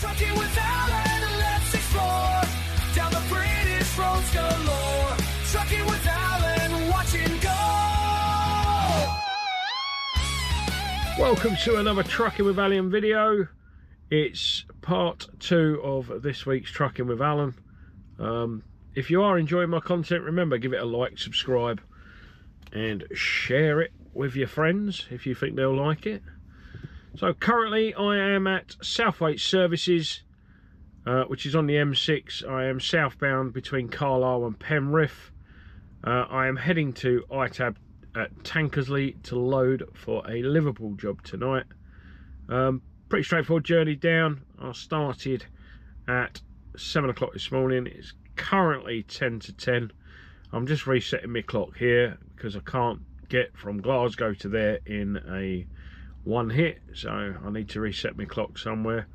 Trucking with Alan, let's explore down the British roads galore. Trucking with Alan, watch and go. Welcome to another Trucking with Alan video. It's part 2 of this week's Trucking with Alan. If you are enjoying my content, remember, give it a like, subscribe and share it with your friends if you think they'll like it. So currently I am at Southwate services, which is on the M6. I am southbound between Carlisle and Penrith. I am heading to ITAB at Tankersley to load for a Liverpool job tonight. Pretty straightforward journey down. I started at 7 o'clock this morning. It's currently 10 to 10. I'm just resetting my clock here because I can't get from Glasgow to there in a one hit, so I need to reset my clock somewhere,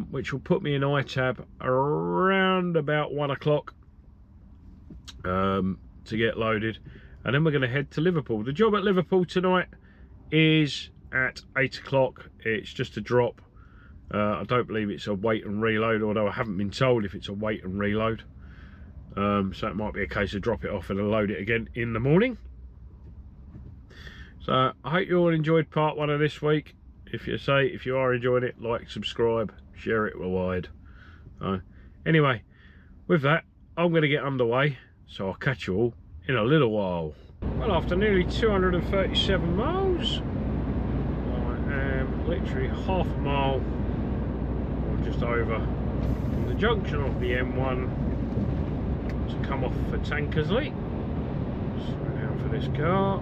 which will put me in ITAB around about 1 o'clock to get loaded, and then we're going to head to Liverpool. The job at Liverpool tonight is at 8 o'clock. It's just a drop. I don't believe it's a wait and reload, although I haven't been told if it's a wait and reload. So it might be a case of drop it off and then load it again in the morning. So I hope you all enjoyed part 1 of this week. If you are enjoying it, like, subscribe, share it wide. Anyway, with that, I'm going to get underway, so I'll catch you all in a little while. Well, after nearly 237 miles, I am literally half a mile or just over from the junction of the M1 to come off for Tankersley. Slow down for this car.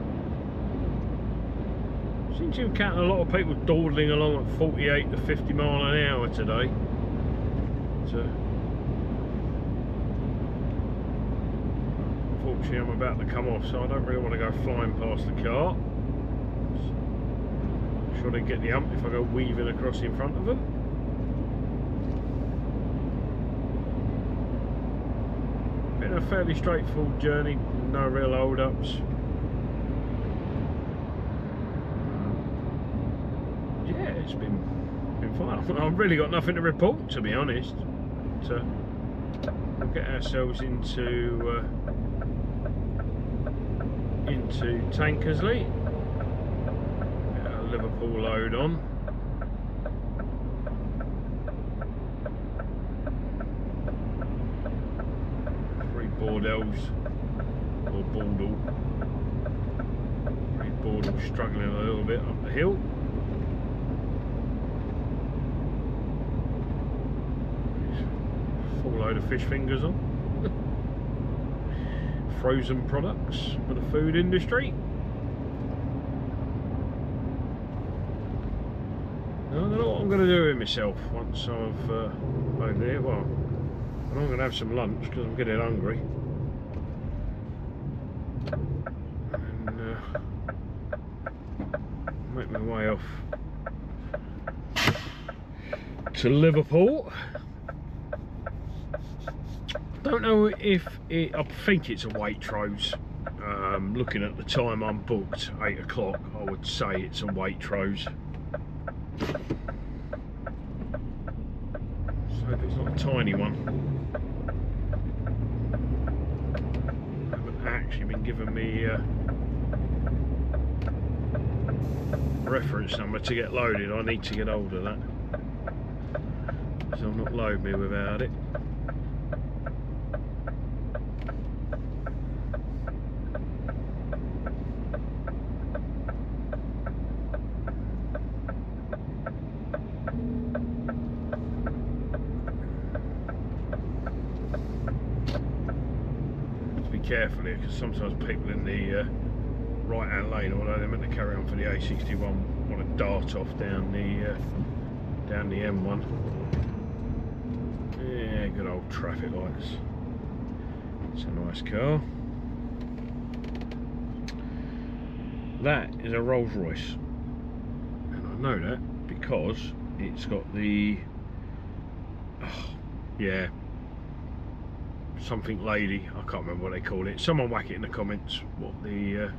Seem to encounter a lot of people dawdling along at 48 to 50 mile an hour today. Unfortunately, I'm about to come off, so I don't really want to go flying past the car. I'm sure they get the hump if I go weaving across in front of them. Been a fairly straightforward journey, no real hold-ups. Yeah, it's been fine. I've really got nothing to report, to be honest. But, we'll get ourselves into Tankersley. Get our Liverpool load on. 3 Bordells or Bootle. 3 Bootle struggling a little bit up the hill. Full load of fish fingers on. Frozen products for the food industry. I don't know what I'm going to do with myself once I've over here. Well, I'm going to have some lunch because I'm getting hungry. And make my way off to Liverpool. Don't know if I think it's a waitrose. Looking at the time I'm booked, 8 o'clock, I would say it's a waitrose. So hope it's not a tiny one. I haven't actually been given me a reference number to get loaded. I need to get hold of that, so I'll not load me without it. Careful here, because sometimes people in the right hand lane, although they're meant to carry on for the A61, want to dart off down the M1. Yeah, good old traffic lights. It's a nice car. That is a Rolls Royce, and I know that because it's got the yeah, something lady, I can't remember what they call it. Someone whack it in the comments what the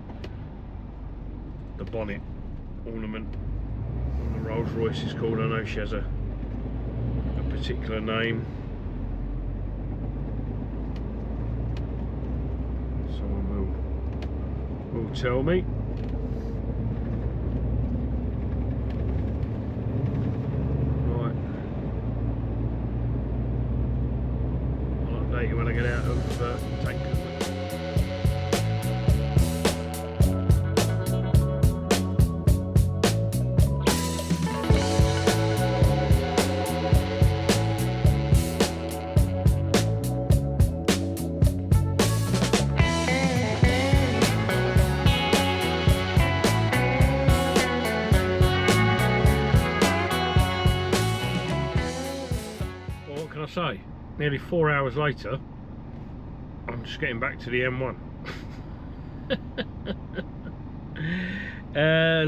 bonnet ornament on the Rolls Royce is called. I know she has a particular name. Someone will tell me. Right. I'll update you when I get out of Tankersley. Say, nearly 4 hours later, I'm just getting back to the M1.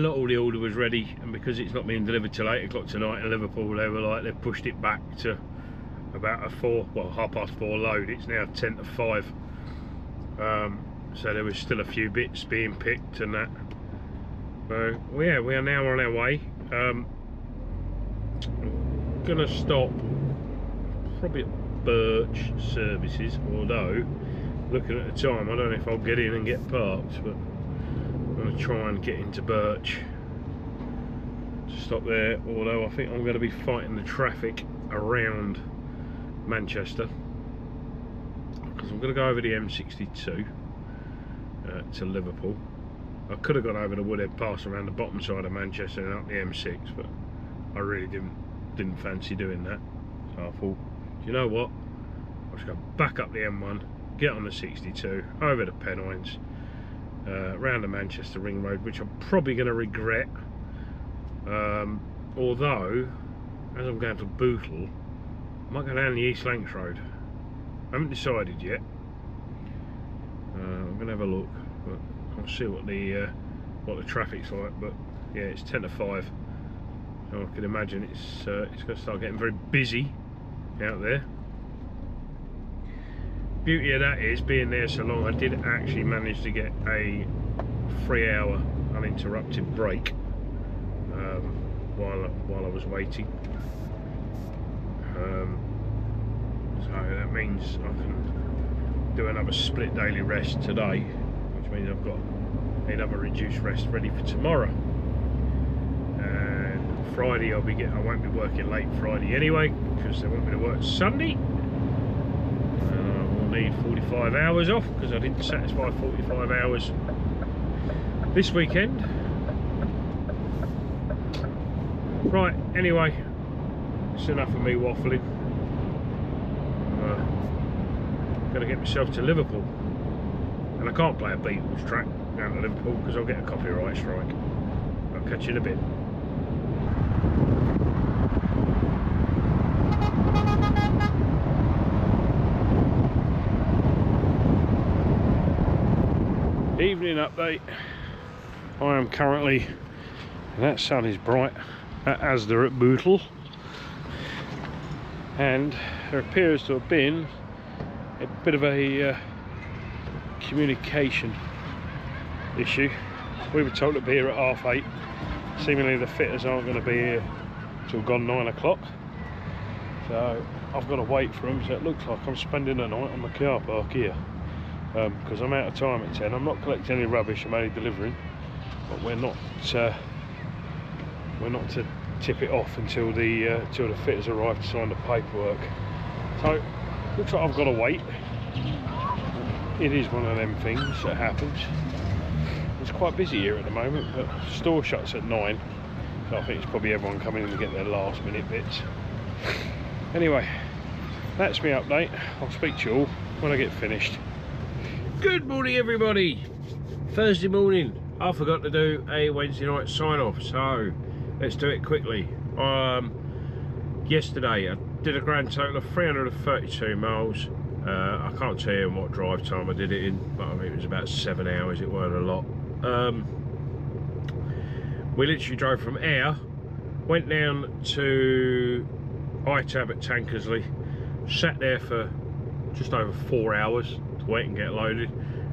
Not all the order was ready, and because it's not being delivered till 8 o'clock tonight in Liverpool, they were like, they've pushed it back to about a 4:30 load. It's now 10 to 5. So there was still a few bits being picked and that. So yeah, we are now on our way. Gonna stop probably at Birch Services, although looking at the time I don't know if I'll get in and get parked, but I'm going to try and get into Birch to stop there, although I think I'm going to be fighting the traffic around Manchester because I'm going to go over the M62 to Liverpool. I could have gone over the Woodhead Pass around the bottom side of Manchester and up the M6, but I really didn't fancy doing that, so I thought, you know what, I'll just go back up the M1, get on the 62, over the Pennines, round the Manchester Ring Road, which I'm probably going to regret, although as I'm going to Bootle, I might go down the East Lancs Road. I haven't decided yet. I'm going to have a look, but I'll see what the traffic's like. But yeah, it's 10 to 5, so I can imagine it's going to start getting very busy out there. Beauty of that is, being there so long, I did actually manage to get a 3-hour uninterrupted break while I was waiting. So that means I can do another split daily rest today, which means I've got another reduced rest ready for tomorrow. And Friday I won't be working late Friday anyway, because they want me to work Sunday. I'll need 45 hours off because I didn't satisfy 45 hours this weekend. Right, anyway, it's enough of me waffling. I'm going to get myself to Liverpool, and I can't play a Beatles track down to Liverpool because I'll get a copyright strike. I'll catch you in a bit. Evening update. I am currently, and that sun is bright, at Asda at Bootle, and there appears to have been a bit of a communication issue. We were told to be here at 8:30. Seemingly the fitters aren't going to be here till gone 9 o'clock, so I've got to wait for them. So it looks like I'm spending the night on the car park here, because I'm out of time at 10. I'm not collecting any rubbish, I'm only delivering, but we're not to tip it off until the fitters arrive to sign the paperwork. So looks like I've got to wait. It is one of them things that happens. It's quite busy here at the moment, but store shuts at 9, so I think it's probably everyone coming in to get their last minute bits. Anyway, that's my update. I'll speak to you all when I get finished. Good morning everybody. Thursday morning. I forgot to do a Wednesday night sign off, so let's do it quickly. Yesterday I did a grand total of 332 miles. I can't tell you what drive time I did it in, but I mean it was about 7 hours. It weren't a lot. We literally drove from Ayr, went down to ITAB at Tankersley, sat there for just over 4 hours to wait and get loaded,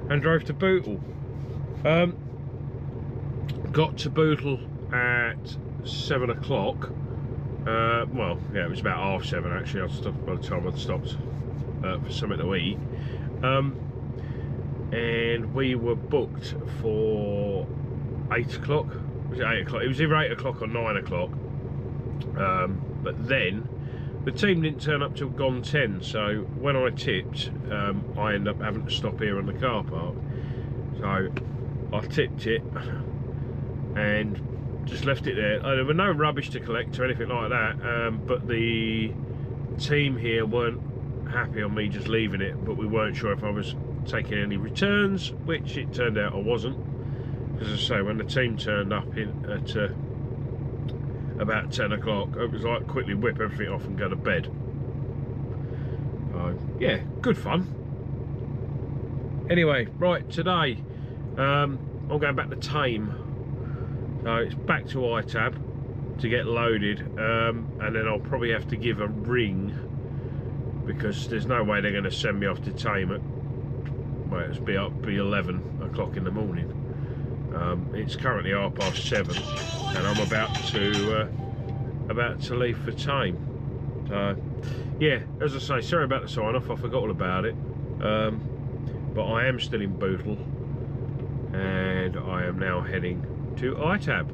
and drove to Bootle. Got to Bootle at 7 o'clock, Well, yeah, it was about 7:30 actually. I stopped by the time I'd stopped for something to eat. And we were booked for 8 o'clock. Was it 8 o'clock? It was either 8 o'clock or 9 o'clock. But then the team didn't turn up till gone 10. So when I tipped, I ended up having to stop here on the car park. So I tipped it and just left it there. There were no rubbish to collect or anything like that, but the team here weren't happy on me just leaving it, but we weren't sure if I was taking any returns, which it turned out I wasn't. As I say, when the team turned up at about 10 o'clock, it was like quickly whip everything off and go to bed. Yeah, good fun. Anyway, right, today I'm going back to Thame. So it's back to ITAB to get loaded, and then I'll probably have to give a ring, because there's no way they're going to send me off to Thame at, well, it's be 11 o'clock in the morning. It's currently 7:30, and I'm about to leave for Thame. So yeah, as I say, sorry about the sign off, I forgot all about it. But I am still in Bootle, and I am now heading to ITAB.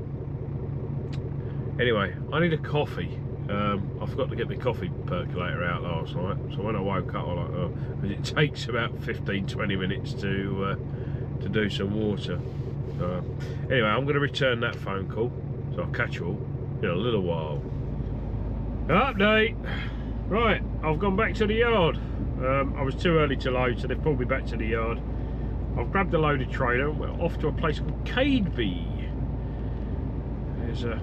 Anyway, I need a coffee. I forgot to get the coffee percolator out last night, so when I woke up I was like, oh, because it takes about 15-20 minutes to do some water. So anyway, I'm going to return that phone call, so I'll catch you all in a little while. Update. Right, I've gone back to the yard. I was too early to load, so they've pulled me back to the yard. I've grabbed a loaded trailer and we're off to a place called Cadeby. There's a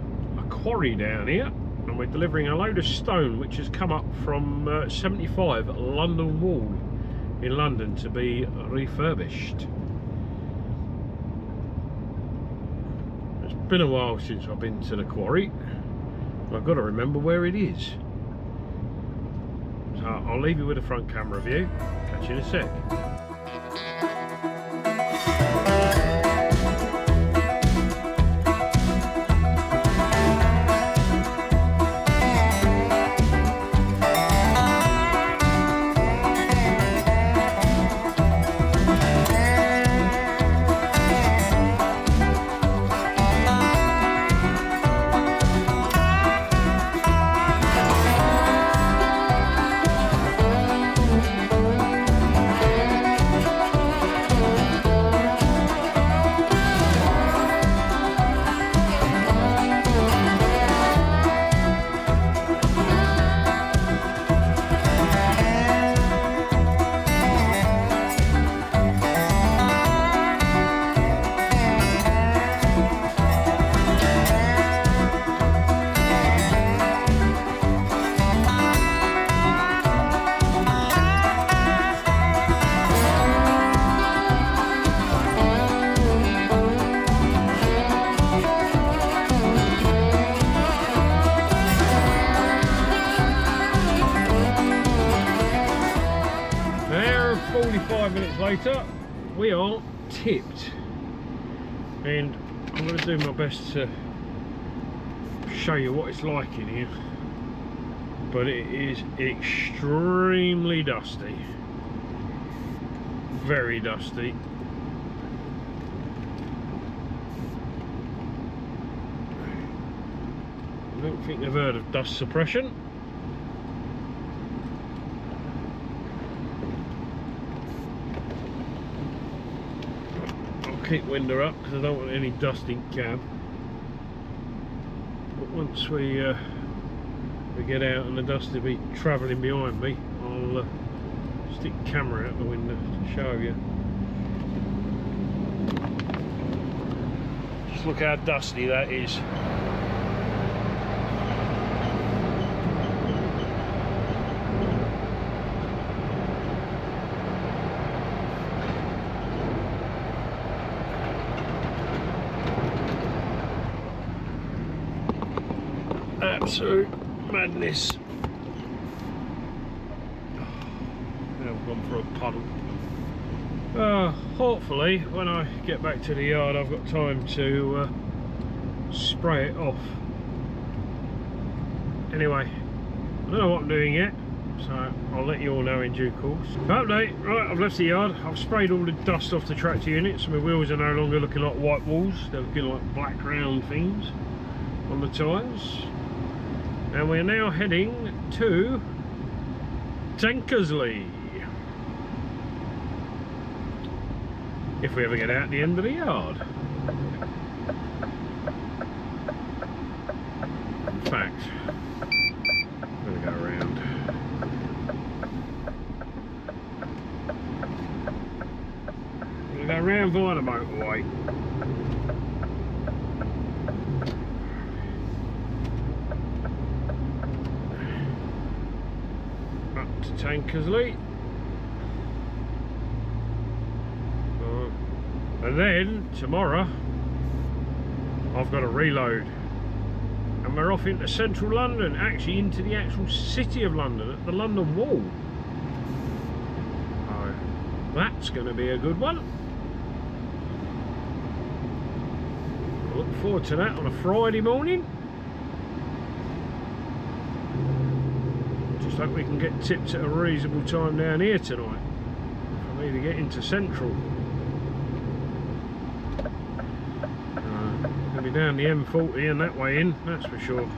quarry down here, and we're delivering a load of stone which has come up from 75 London Wall in London to be refurbished. It's been a while since I've been to the quarry. I've got to remember where it is. So I'll leave you with a front camera view. Catch you in a sec. Later, we are tipped, and I'm going to do my best to show you what it's like in here, but it is extremely dusty, very dusty. I don't think they've heard of dust suppression. Keep window up because I don't want any dust in cab. But once we get out and the dust will be travelling behind me, I'll stick the camera out the window to show you. Just look how dusty that is. Absolute madness. Now I've gone for a puddle. Hopefully when I get back to the yard I've got time to spray it off. anyway, I don't know what I'm doing yet, so I'll let you all know in due course. Update, right, I've left the yard. I've sprayed all the dust off the tractor unit, so my wheels are no longer looking like white walls. They're looking like black round things on the tyres. And we're now heading to Tankersley. If we ever get out the end of the yard. In fact, I'm going to go around. I'm going to go around via the motorway. Up to Tankersley. And then tomorrow I've got to reload and we're off into central London, actually into the actual city of London at the London Wall. So that's going to be a good one. I look forward to that on a Friday morning. Just hope we can get tips at a reasonable time down here tonight for me to get into central. Be down the M40 and that way in, that's for sure.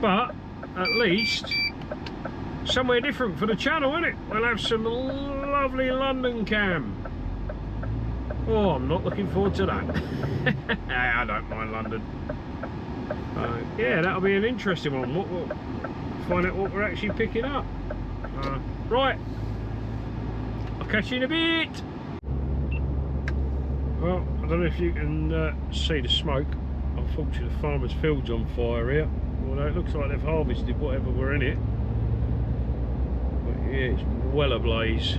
But at least somewhere different for the channel, isn't it? We'll have some lovely London cam. Oh, I'm not looking forward to that. I don't mind London. Yeah, that'll be an interesting one. We'll find out what we're actually picking up. Right, I'll catch you in a bit. Well, I don't know if you can see the smoke. Unfortunately, the farmer's field's on fire here. Although it looks like they've harvested whatever were in it. But yeah, it's well ablaze.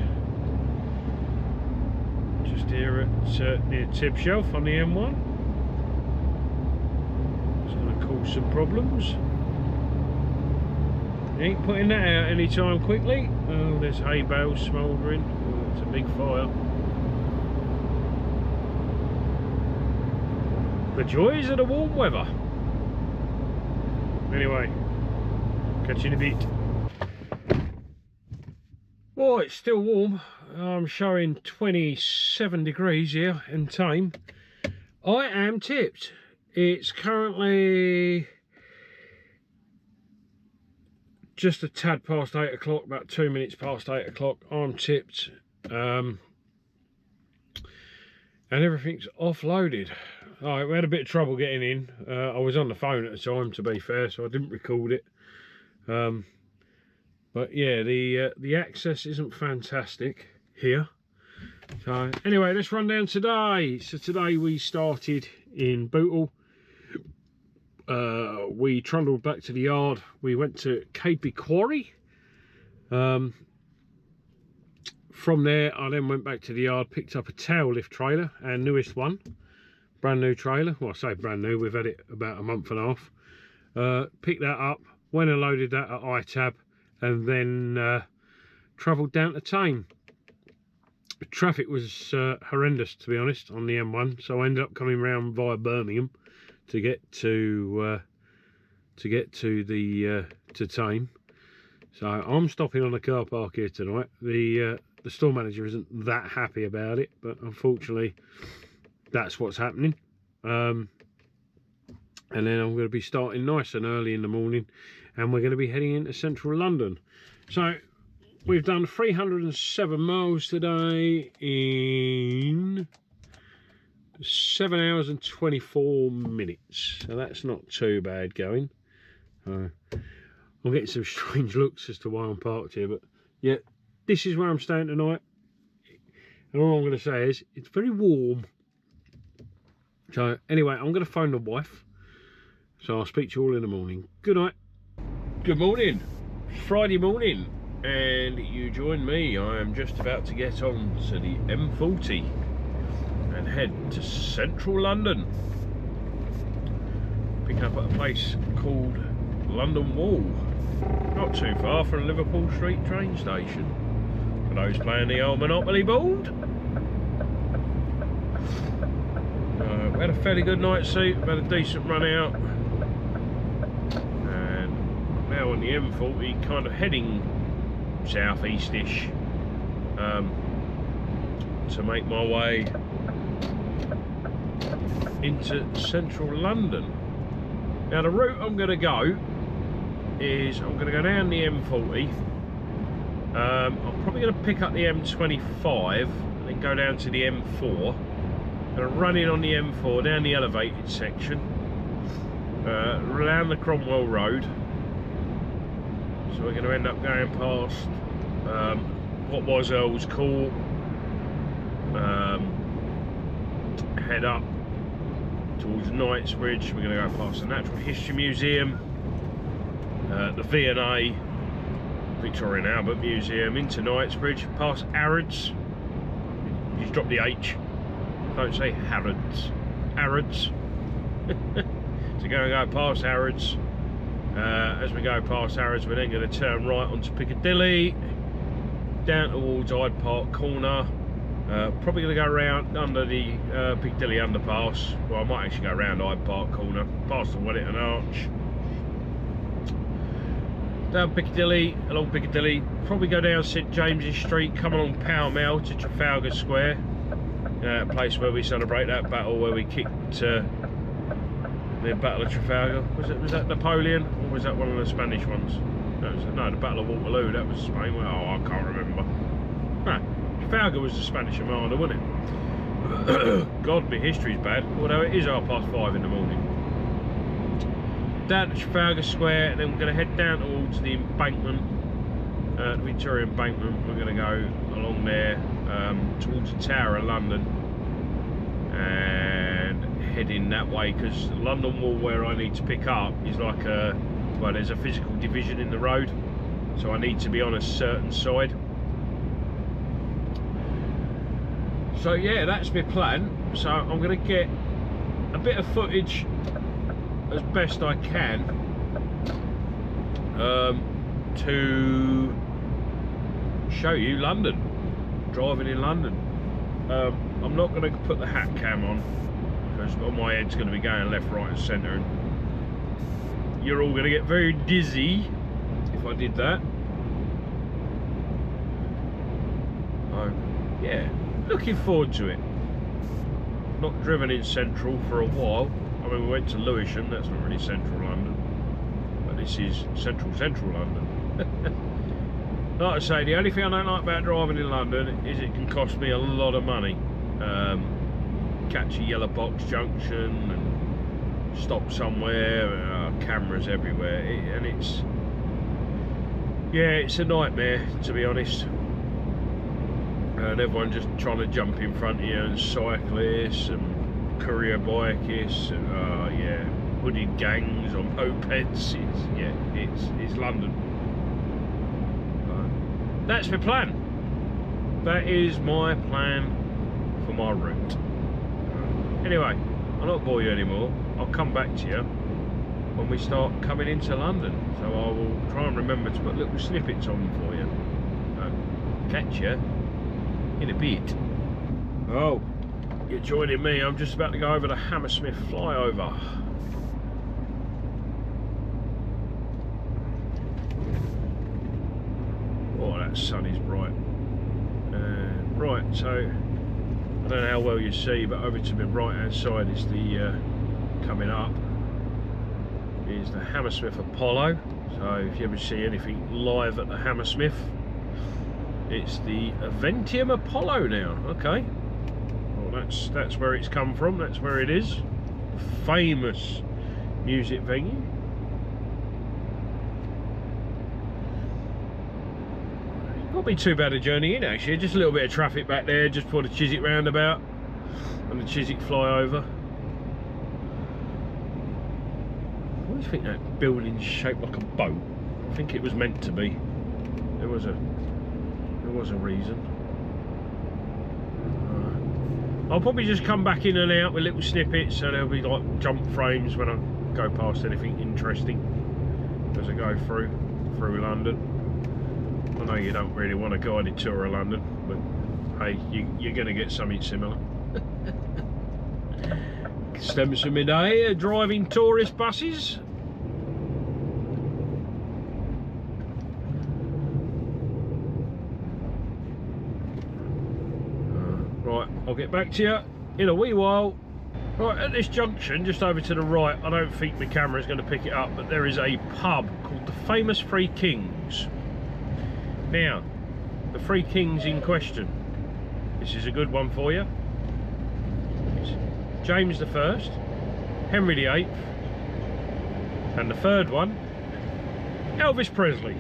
Just here at near Tib Shelf on the M1. It's going to cause some problems. You ain't putting that out anytime quickly. Oh, there's hay bales smouldering. Oh, it's a big fire. The joys of the warm weather. Anyway, catch you in a bit. Oh, it's still warm. I'm showing 27 degrees here in Thame. I am tipped. It's currently just a tad past 8 o'clock, about 2 minutes past 8 o'clock. I'm tipped. And everything's offloaded. Alright, we had a bit of trouble getting in. I was on the phone at the time, to be fair, so I didn't record it. But yeah, the access isn't fantastic here. So anyway, let's run down today. So today we started in Bootle. We trundled back to the yard. We went to Quarry. From there, I then went back to the yard, picked up a tail lift trailer, our newest one. Brand new trailer. Well, I say brand new, we've had it about a month and a half. Picked that up, went and loaded that at ITAB, and then travelled down to Thame. The traffic was horrendous, to be honest, on the M1, so I ended up coming round via Birmingham to get to Thame. So I'm stopping on the car park here tonight. The store manager isn't that happy about it, but unfortunately that's what's happening. And then I'm going to be starting nice and early in the morning, and we're going to be heading into central London. So we've done 307 miles today in 7 hours and 24 minutes. So that's not too bad going. I'm getting some strange looks as to why I'm parked here, but yeah, this is where I'm staying tonight. And all I'm going to say is it's very warm. So anyway, I'm going to phone the wife. So I'll speak to you all in the morning. Good night. Good morning. Friday morning, and you join me. I am just about to get on to the M40 and head to central London. Picking up at a place called London Wall, not too far from Liverpool Street train station. For those playing the old Monopoly board. We had a fairly good night's sleep, had a decent run out, and now now on the M40, kind of heading southeast-ish to make my way into central London. Now the route I'm going to go is I'm going to go down the M40. I'm probably going to pick up the M25 and then go down to the M4. I'm going to run in on the M4 down the elevated section, around the Cromwell Road. So we're going to end up going past what was Earl's Court, head up towards Knightsbridge. We're going to go past the Natural History Museum, the V&A, Victoria and Albert Museum, into Knightsbridge, past Harrods. Just drop the H, don't say Harrods, Harrods. So go past Harrods. As we go past Harrods, we're then going to turn right onto Piccadilly, down towards Hyde Park Corner. Probably going to go around under the Piccadilly underpass. Well, I might actually go around Hyde Park Corner, past the Wellington Arch, down Piccadilly, along Piccadilly, probably go down St James's Street, come along Pall Mall to Trafalgar Square, a place where we celebrate that battle where we kicked the Battle of Trafalgar. Was that Napoleon, or was that one of the Spanish ones? No, the Battle of Waterloo, that was Spain. Oh, I can't remember. No, Trafalgar was the Spanish Armada, wasn't it? God, my history's bad, although it is 5:30 in the morning. Down to Trafalgar Square, and then we're going to head down towards the embankment, the Victoria Embankment. We're going to go along there towards the Tower of London and head in that way, because the London Wall where I need to pick up is like well, there's a physical division in the road, so I need to be on a certain side. So yeah, that's my plan. So I'm going to get a bit of footage as best I can to show you London, driving in London. I'm not going to put the hat cam on because my head's going to be going left, right and centre, and you're all going to get very dizzy if I did that. Yeah, looking forward to it. Not driven in central for a while. I mean, we went to Lewisham, that's not really central London, but this is central London. Like I say, the only thing I don't like about driving in London is it can cost me a lot of money. Catch a yellow box junction and stop somewhere, cameras everywhere, and it's a nightmare, to be honest. And everyone just trying to jump in front of you, and cyclists and courier bikists, and hooded gangs on mopeds. It's London. That's my plan. That is my plan for my route. Anyway, I'll not bore you anymore. I'll come back to you when we start coming into London. So I will try and remember to put little snippets on for you. Catch you in a bit. Oh, you're joining me. I'm just about to go over the Hammersmith flyover. Oh, that sun is bright. Right, so I don't know how well you see, but over to my right hand side is the coming up is the Hammersmith Apollo. So if you ever see anything live at the Hammersmith, it's the Aventium Apollo now. Okay, well that's where it's come from. That's where it is. Famous music venue. Not been too bad a journey in actually. Just a little bit of traffic back there just before the Chiswick roundabout and the Chiswick flyover. What do you think that building's shaped like a boat? I think it was meant to be. There was a reason. I'll probably just come back in and out with little snippets, so there'll be like jump frames when I go past anything interesting as I go through London. I know you don't really want a guided tour of London, but hey, you're going to get something similar. Stems from my day driving tourist buses. Right, I'll get back to you in a wee while. Right, at this junction, just over to the right, I don't think my camera is going to pick it up, but there is a pub called the famous Three Kings. Now, the Three Kings in question, this is a good one for you. It's James I, Henry VIII, and the third one, Elvis Presley.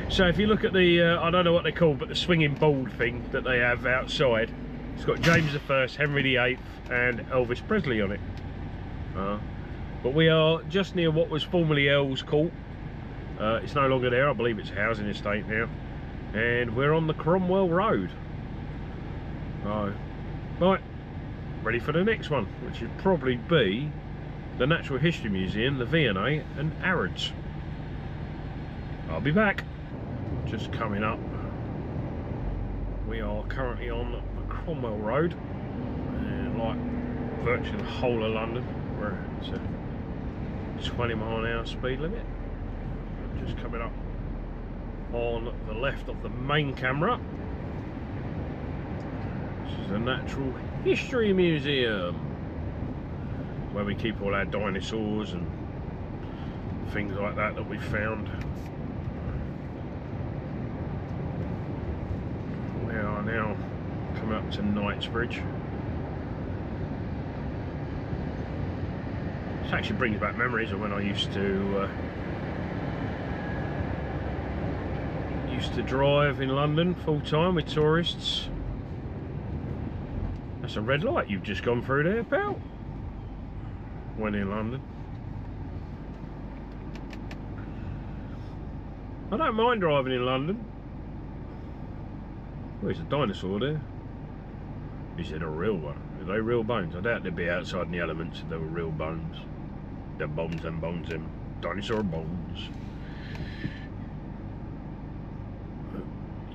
So if you look at the, I don't know what they're called, but the swinging board thing that they have outside, it's got James I, Henry VIII and Elvis Presley on it. But we are just near what was formerly Earl's Court. It's no longer there, I believe it's a housing estate now. And we're on the Cromwell Road. Right, ready for the next one, which would probably be the Natural History Museum, the V&A and Harrods. I'll be back. Just coming up. We are currently on the Cromwell Road, and like virtually the whole of London, where it's a 20-mile-an-hour speed limit. Just coming up on the left of the main camera. This is the Natural History Museum, where we keep all our dinosaurs and things like that we found. We are now coming up to Knightsbridge. This actually brings back memories of when I used to drive in London full time with tourists. That's a red light you've just gone through there, pal. When in London. I don't mind driving in London. Oh, there's a dinosaur there. Is it a real one? Are they real bones? I doubt they'd be outside in the elements if they were real bones. They're bones and bones and dinosaur bones.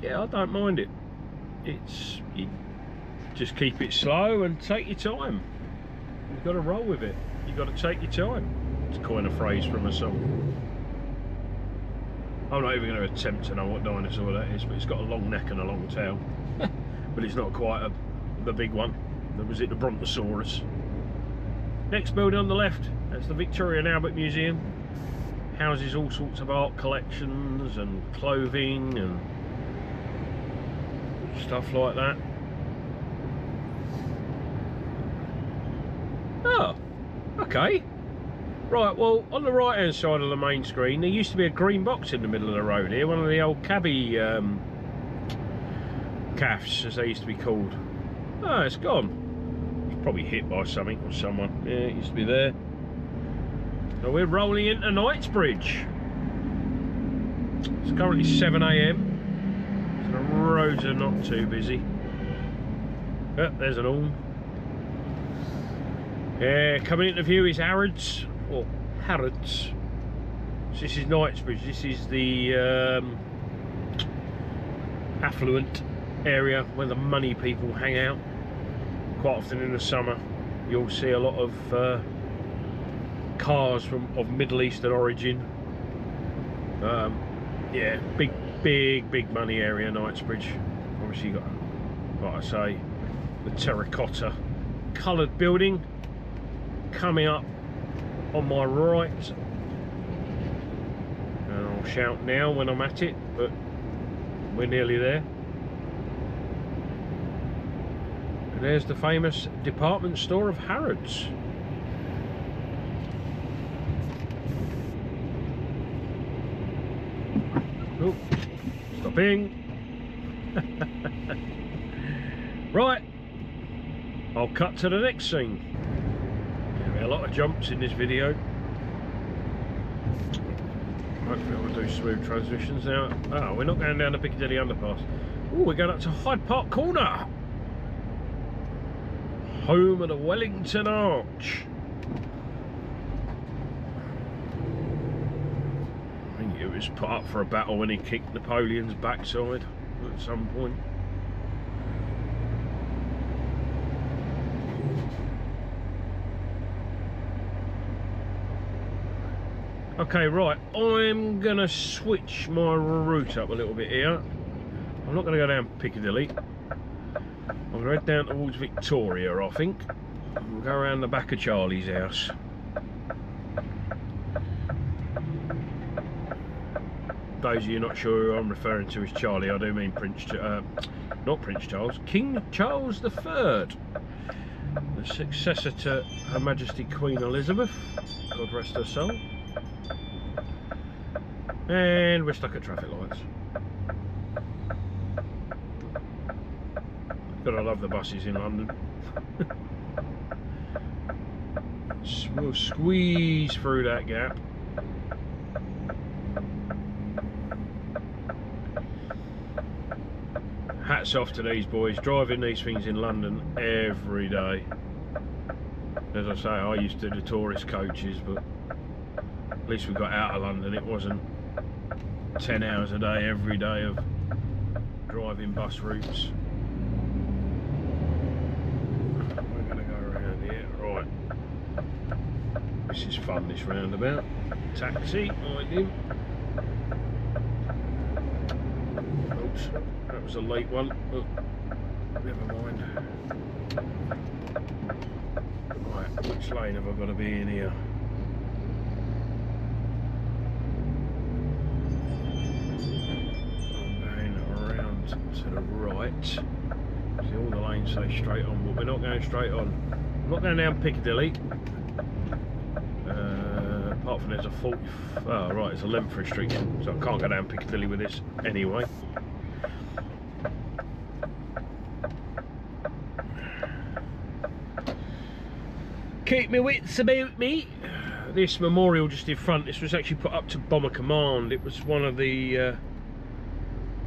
Yeah, I don't mind it. You just keep it slow and take your time. You've got to roll with it. You've got to take your time. To coin a phrase from a song. I'm not even going to attempt to know what dinosaur that is, but it's got a long neck and a long tail. But it's not quite the big one. Was it the Brontosaurus? Next building on the left, that's the Victoria and Albert Museum. Houses all sorts of art collections and clothing and stuff like that. Oh, okay. Right, well, on the right hand side of the main screen there used to be a green box in the middle of the road here, one of the old cabbie calves, as they used to be called. Oh, it's gone. It's probably hit by something or someone. Yeah, it used to be there. So we're rolling into Knightsbridge. It's currently 7 AM. So the roads are not too busy. Oh, there's an horn. Yeah, coming into view is Harrods. Or Harrods. So this is Knightsbridge. This is the affluent area where the money people hang out. Quite often in the summer you'll see a lot of cars of Middle Eastern origin. Yeah, big money area, Knightsbridge. Obviously you've got, like I say, the terracotta coloured building coming up on my right, and I'll shout now when I'm at it, but we're nearly there. And there's the famous department store of Harrods. Oh, stopping. Right, I'll cut to the next scene. A lot of jumps in this video. Hopefully I'll do smooth transitions now. Oh, we're not going down the Piccadilly underpass. Oh, we're going up to Hyde Park Corner, home of the Wellington Arch. I think it was put up for a battle when he kicked Napoleon's backside at some point. Okay, right, I'm going to switch my route up a little bit here. I'm not going to go down Piccadilly. I'm going to head down towards Victoria, I think. We'll go around the back of Charlie's house. Those of you not sure who I'm referring to as Charlie, I do mean not Prince Charles, King Charles III, the successor to Her Majesty Queen Elizabeth, God rest her soul. And we're stuck at traffic lights. But I love the buses in London. We'll squeeze through that gap. Hats off to these boys, driving these things in London every day. As I say, I used to do tourist coaches, but at least we got out of London. It wasn't 10 hours a day, every day of driving bus routes. We're going to go around here. Right. This is fun, this roundabout. Taxi, mind him. Oops, that was a late one. Oh, never mind. Right, which lane have I got to be in here? To the right. See, all the lanes say straight on, but we're not going straight on. I'm not going down Piccadilly. Apart from there's a 40. Oh, right, it's a length restriction, so I can't go down Piccadilly with this anyway. Keep me wits about me. This memorial just in front, this was actually put up to Bomber Command. It was one of the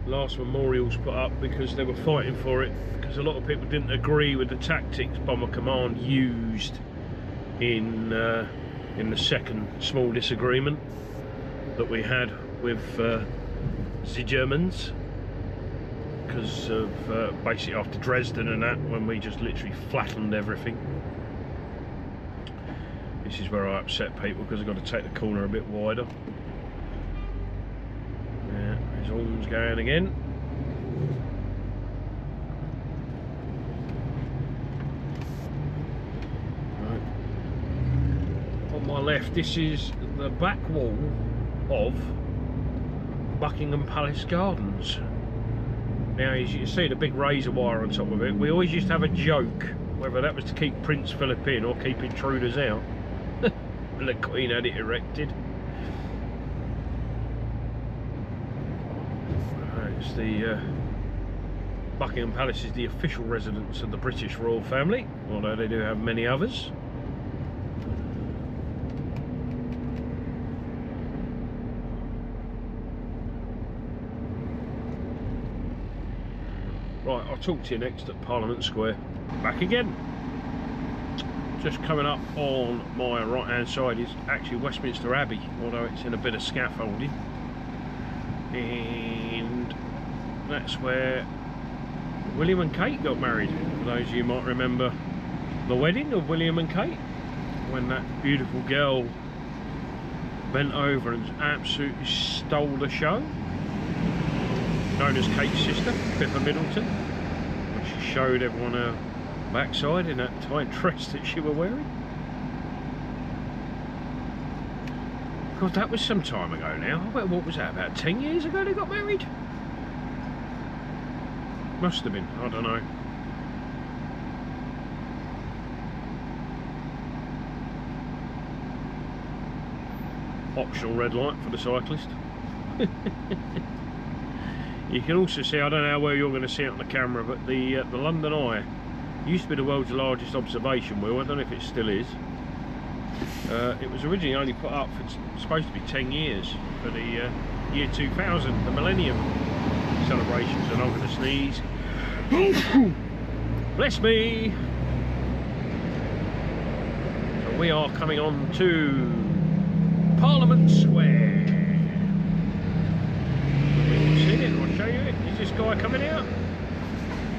last memorials put up because they were fighting for it, because a lot of people didn't agree with the tactics Bomber Command used in the second small disagreement that we had with the Germans, because of basically after Dresden and that, when we just literally flattened everything. This is where I upset people because I've got to take the corner a bit wider. His horns going again. Right. On my left, this is the back wall of Buckingham Palace Gardens. Now, as you can see, the big razor wire on top of it. We always used to have a joke whether that was to keep Prince Philip in or keep intruders out. And the Queen had it erected. The Buckingham Palace is the official residence of the British royal family, although they do have many others. Right, I'll talk to you next at Parliament Square. Back again. Just coming up on my right hand side is actually Westminster Abbey, although it's in a bit of scaffolding. And that's where William and Kate got married. For those of you who might remember the wedding of William and Kate, when that beautiful girl bent over and absolutely stole the show, known as Kate's sister, Pippa Middleton, when she showed everyone her backside in that tight dress that she was wearing. God, that was some time ago now. What was that, about 10 years ago they got married? Must have been, I don't know. Optional red light for the cyclist. You can also see, I don't know how well you're going to see it on the camera, but the London Eye used to be the world's largest observation wheel. I don't know if it still is. It was originally only put up for, supposed to be 10 years, for the year 2000, the Millennium celebrations, and I'm going to sneeze. Bless me! So we are coming on to Parliament Square. We can see it, I'll show you it. Is this guy coming out?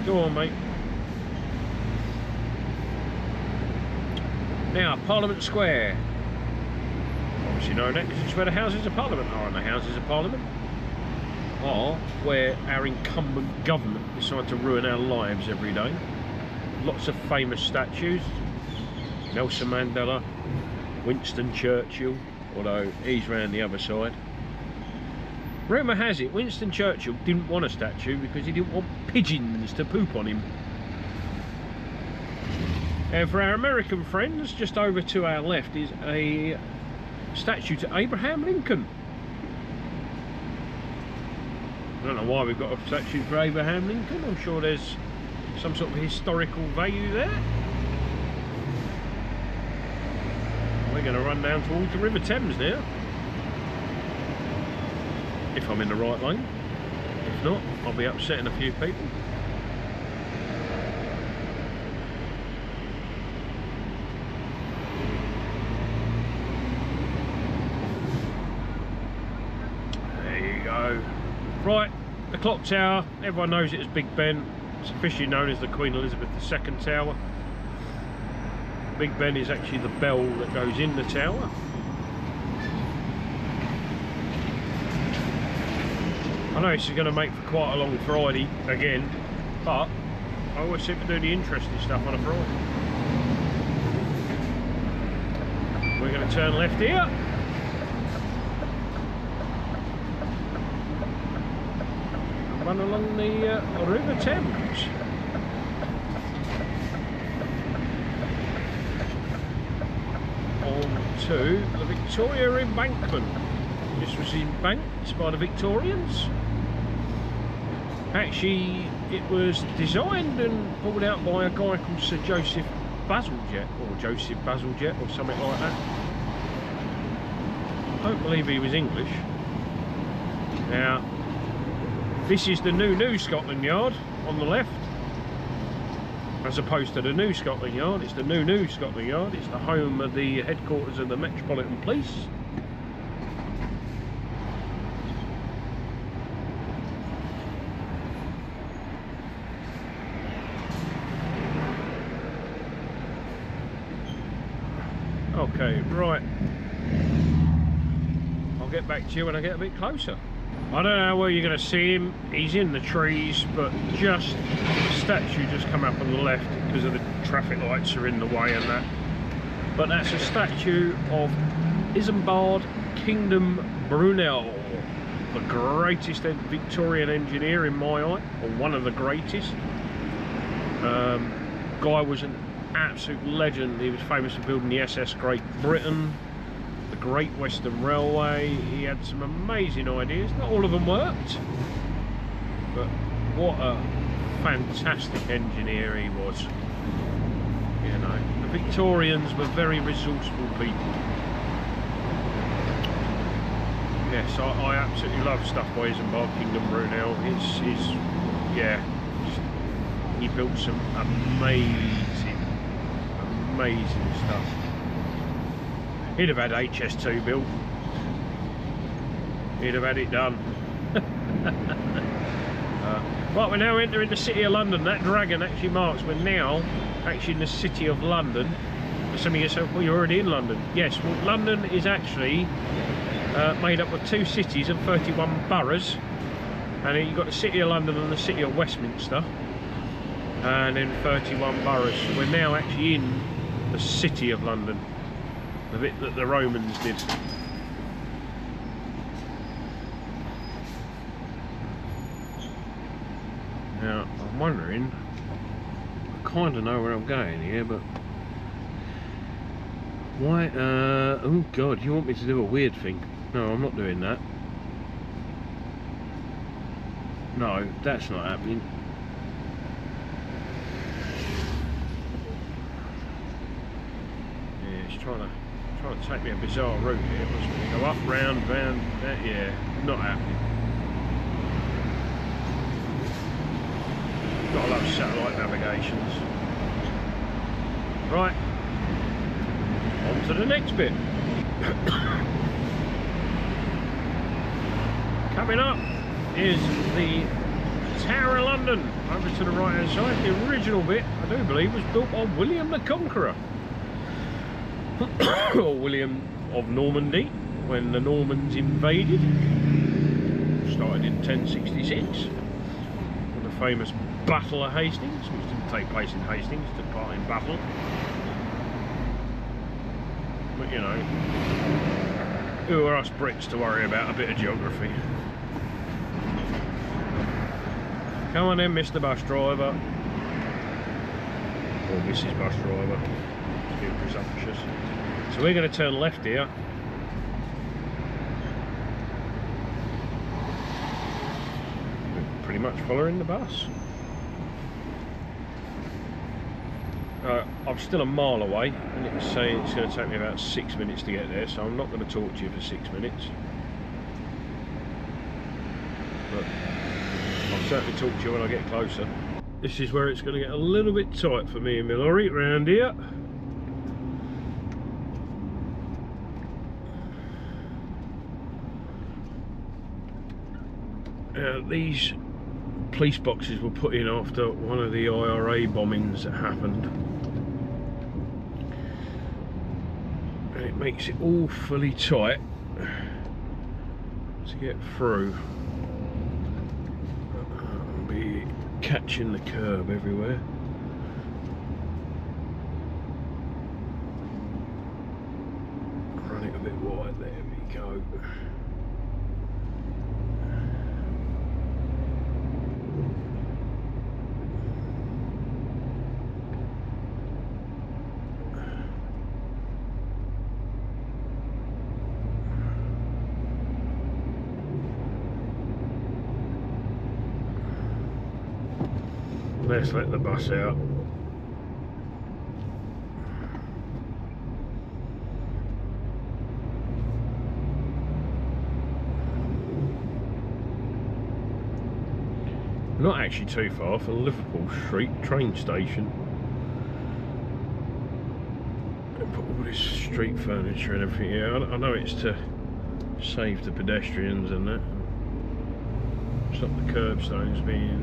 Go on, mate. Now, Parliament Square. Obviously know that because it's where the Houses of Parliament are, and the Houses of Parliament are where our incumbent government decide to ruin our lives every day. lots of famous statues. Nelson Mandela, Winston Churchill, although he's round the other side. Rumour has it Winston Churchill didn't want a statue because he didn't want pigeons to poop on him. And for our American friends, just over to our left is a statue to Abraham Lincoln. I don't know why we've got a statue for Abraham Lincoln. I'm sure there's some sort of historical value there. We're going to run down towards the River Thames now. If I'm in the right lane. If not, I'll be upsetting a few people. There you go. Right, the clock tower, everyone knows it as Big Ben. It's officially known as the Queen Elizabeth II Tower. Big Ben is actually the bell that goes in the tower. I know this is going to make for quite a long Friday again, but I always seem to do the interesting stuff on a Friday. We're going to turn left here. And run along the River Thames. To the Victoria Embankment. This was embanked by the Victorians. Actually, it was designed and pulled out by a guy called Sir Joseph Bazalgette, or Joseph Bazalgette, or something like that. I don't believe he was English. Now, this is the new Scotland Yard on the left. As opposed to the new Scotland Yard, it's the new Scotland Yard. It's the home of the headquarters of the Metropolitan Police. Okay, right. I'll get back to you when I get a bit closer. I don't know where you're going to see him. He's in the trees, but just the statue just come up on the left because of the traffic lights are in the way and that. But that's a statue of Isambard Kingdom Brunel, the greatest Victorian engineer in my eye, or one of the greatest. Guy was an absolute legend. He was famous for building the SS Great Britain, the Great Western Railway. He had some amazing ideas. Not all of them worked, but what a fantastic engineer he was. You know, the Victorians were very resourceful people. Yes, I absolutely love stuff by Isambard Kingdom Brunel. Yeah, he built some amazing stuff. He'd have had HS2 built. He'd have had it done. Right, we're now entering the City of London. That dragon actually marks we're now actually in the City of London. Assuming yourself, well, you're already in London. Yes, well, London is actually made up of 2 cities and 31 boroughs. And then you've got the City of London and the City of Westminster. And then 31 boroughs. So we're now actually in the City of London. The bit that the Romans did. Now, I'm wondering, I kind of know where I'm going here, but why, oh God, you want me to do a weird thing? No, I'm not doing that. No, that's not happening. Yeah, it's trying to take me a bizarre route here. Must be go up, round, yeah, not happening. Gotta love satellite navigations. Right, on to the next bit. Coming up is the Tower of London. Over to the right hand side. The original bit, I do believe, was built by William the Conqueror. Or William of Normandy, when the Normans invaded. Started in 1066. The famous Battle of Hastings, which didn't take place in Hastings, took part in Battle. But you know, who are us Brits to worry about a bit of geography? Come on in, Mr. Bus Driver. Or Mrs. Bus Driver. It's a bit presumptuous. So we're going to turn left here. We're pretty much following the bus. I'm still a mile away, and it's saying it's going to take me about 6 minutes to get there, so I'm not going to talk to you for 6 minutes. But I'll certainly talk to you when I get closer. This is where it's going to get a little bit tight for me and my lorry round here. These police boxes were put in after one of the IRA bombings that happened. And it makes it awfully tight to get through. I'll be catching the curb everywhere. Run it a bit wide, there we go. Let's let the bus out. Not actually too far from Liverpool Street train station. Put all this street furniture and everything here. I know it's to save the pedestrians and that. Stop the curbstones being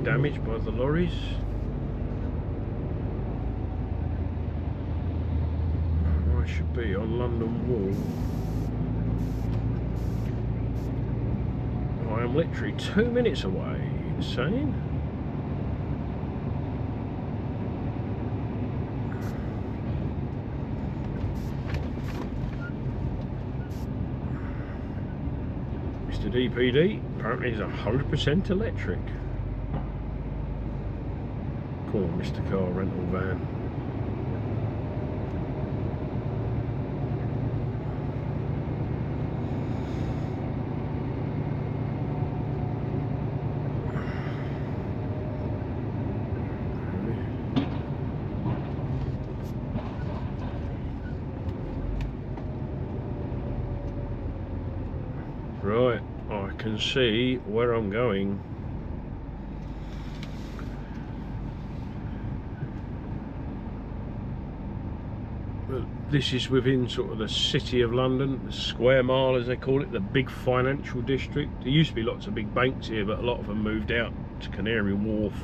damaged by the lorries. I should be on London Wall. I am literally 2 minutes away. Insane. Mr. DPD apparently is 100% electric. Come on, Mr. Car Rental Van. Right, I can see where I'm going. But this is within sort of the city of London, the square mile as they call it, the big financial district. There used to be lots of big banks here, but a lot of them moved out to Canary Wharf.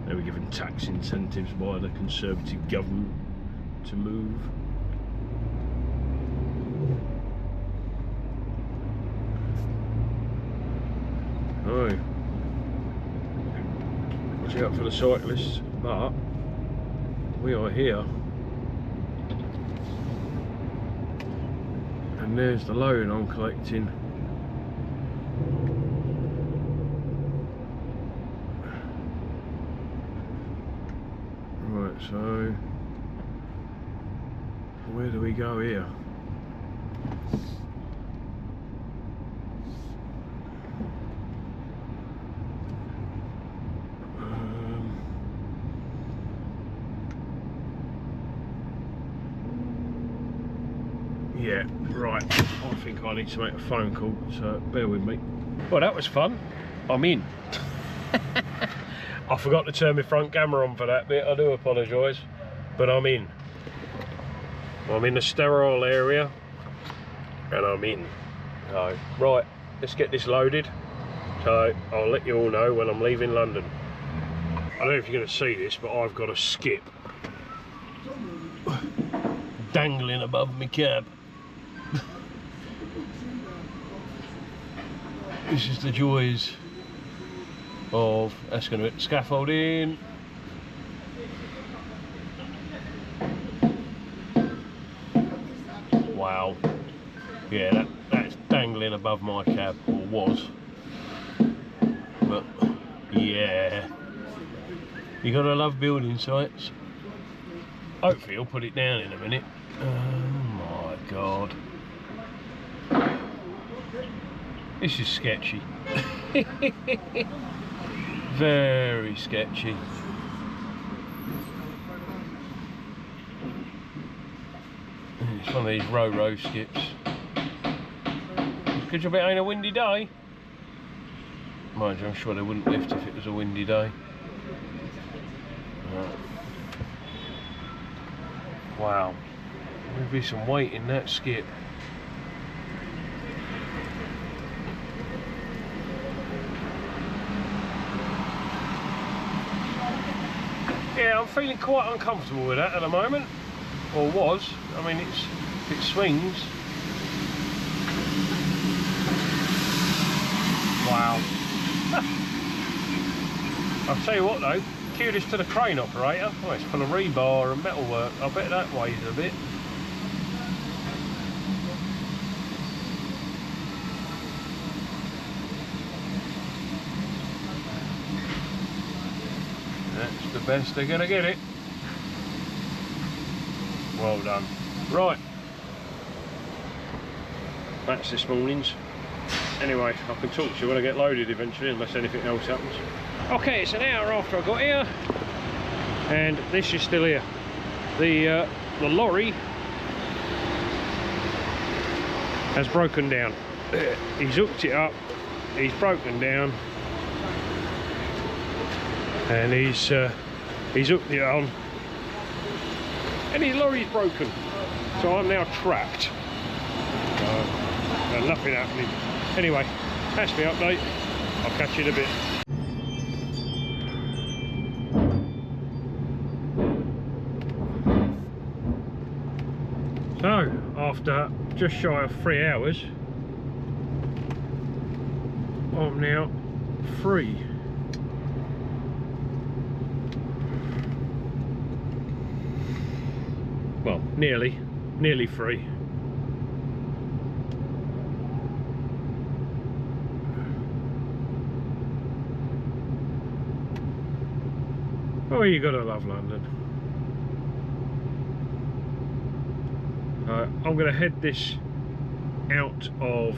They were given tax incentives by the Conservative government to move. Oh, watch out for the cyclists, but we are here. And there's the loan I'm collecting. Right, so where do we go here? Yeah, right, I think I need to make a phone call, so bear with me. Well, that was fun. I'm in. I forgot to turn my front camera on for that bit, I do apologise, but I'm in. I'm in a sterile area, and I'm in. So, right, let's get this loaded, so I'll let you all know when I'm leaving London. I don't know if you're going to see this, but I've got a skip dangling above my cab. This is the joys of, that's going to hit the scaffolding. Wow. Yeah, that's dangling above my cab, or was. But yeah, you gotta love building sites. Hopefully he'll put it down in a minute. Oh my god. This is sketchy. Very sketchy. It's one of these row skips. Could you bet it ain't a windy day? Mind you, I'm sure they wouldn't lift if it was a windy day. Wow. There'll be some weight in that skip. Yeah, I'm feeling quite uncomfortable with that at the moment. Or was. I mean, it swings. Wow. I'll tell you what though, kudos to the crane operator. Oh, it's full of rebar and metalwork. I bet that weighs a bit. That's the best they're gonna get it. Well done. Right. That's this morning's. Anyway, I can talk to you when I get loaded eventually, unless anything else happens. Okay, it's an hour after I got here, and this is still here. The lorry has broken down. He's hooked it up, he's broken down, and he's hooked it on, and his lorry's broken. So I'm now trapped. And nothing happening. Anyway, that's the update. I'll catch you in a bit. So, after just shy of 3 hours, I'm now free. Well, nearly free. Oh, you gotta love London. I'm gonna head this out of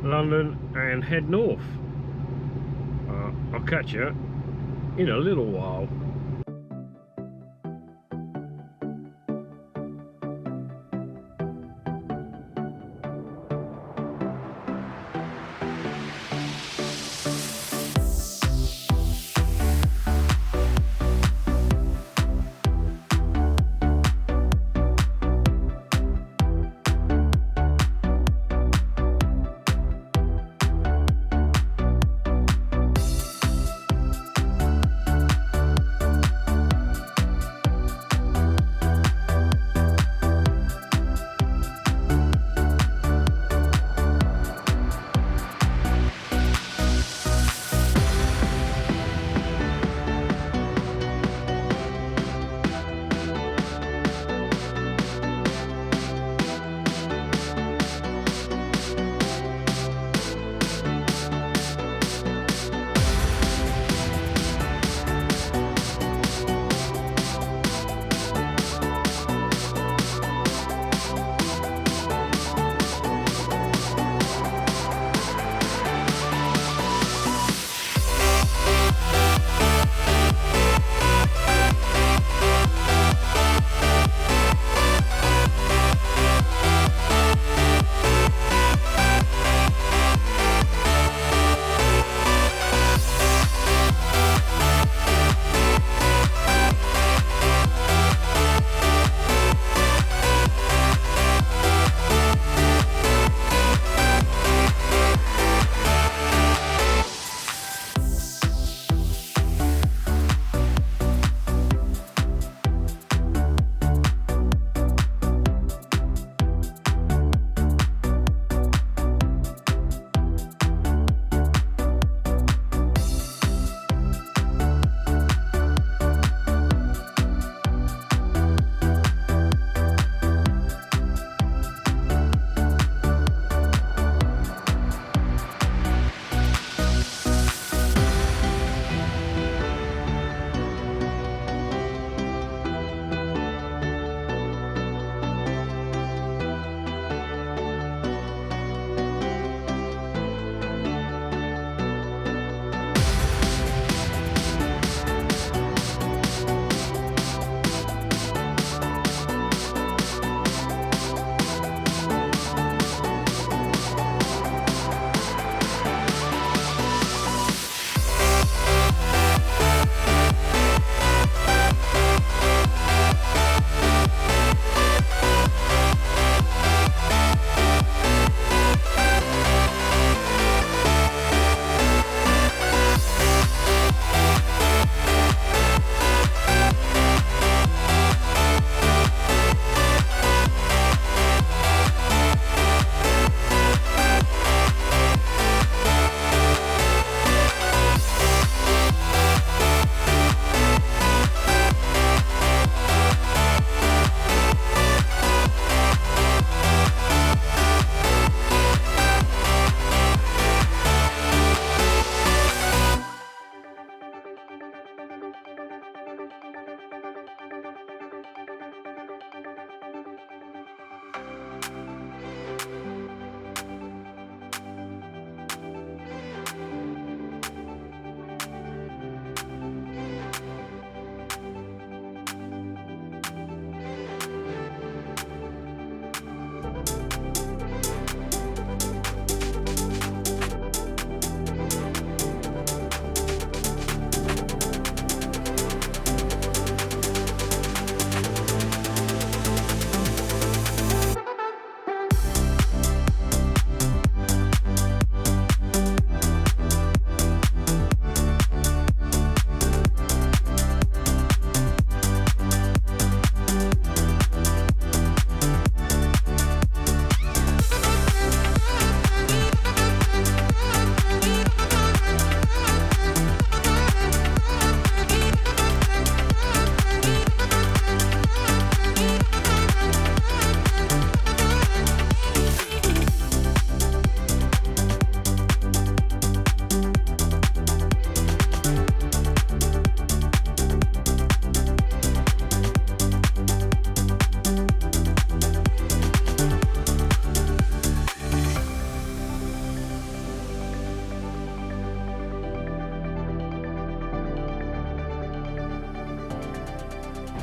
London and head north. I'll catch you in a little while.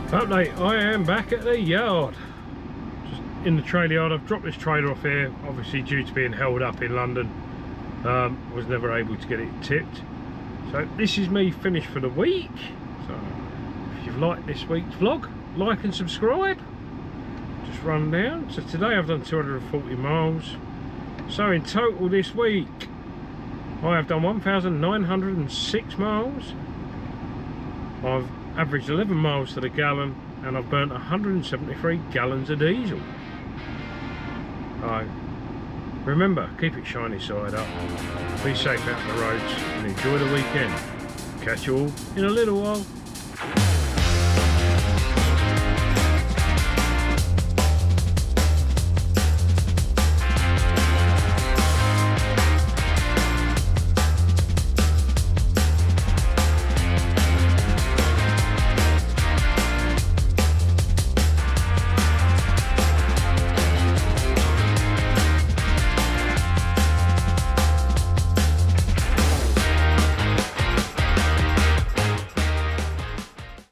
Update, I am back at the yard. Just in the trailer yard. I've dropped this trailer off here, obviously due to being held up in London. Was never able to get it tipped. So this is me finished for the week. So if you've liked this week's vlog, like and subscribe. Just run down. So today I've done 240 miles. So in total this week I have done 1,906 miles. I've averaged 11 miles to the gallon and I've burnt 173 gallons of diesel. Remember, keep it shiny side up, be safe out on the roads and enjoy the weekend. Catch you all in a little while.